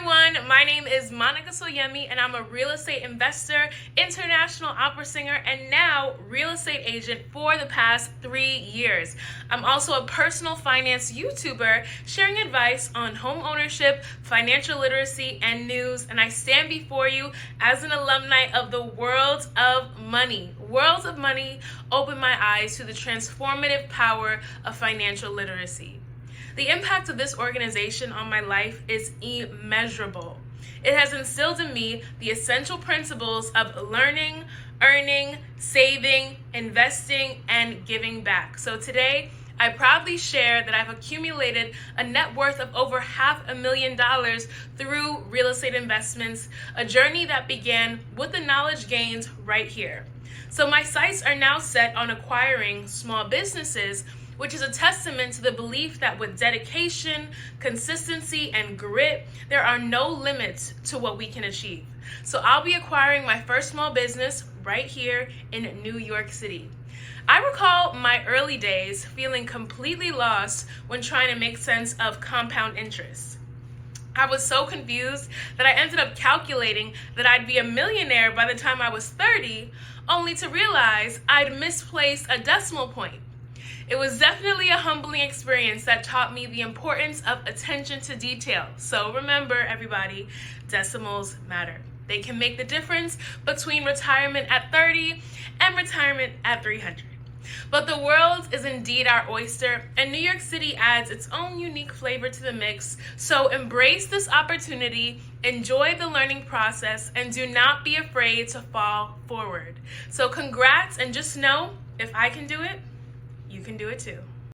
everyone, my name is Monica Soyemi and I'm a real estate investor, international opera singer, and now real estate agent for the past 3 years. I'm also a personal finance YouTuber sharing advice on home ownership, financial literacy, and news, and I stand before you as an alumni of the World of Money. Worlds of Money opened my eyes to the transformative power of financial literacy. The impact of this organization on my life is immeasurable. It has instilled in me the essential principles of learning, earning, saving, investing, and giving back. So today, I proudly share that I've accumulated a net worth of over $500,000 through real estate investments, a journey that began with the knowledge gained right here. So my sights are now set on acquiring small businesses, which is a testament to the belief that with dedication, consistency, and grit, there are no limits to what we can achieve. So I'll be acquiring my first small business right here in New York City. I recall my early days feeling completely lost when trying to make sense of compound interest. I was so confused that I ended up calculating that I'd be a millionaire by the time I was 30, only to realize I'd misplaced a decimal point. It was definitely a humbling experience that taught me the importance of attention to detail. So remember, everybody, decimals matter. They can make the difference between retirement at 30 and retirement at 300. But the world is indeed our oyster, and New York City adds its own unique flavor to the mix. So embrace this opportunity, enjoy the learning process, and do not be afraid to fall forward. So congrats, and just know, if I can do it, you can do it too.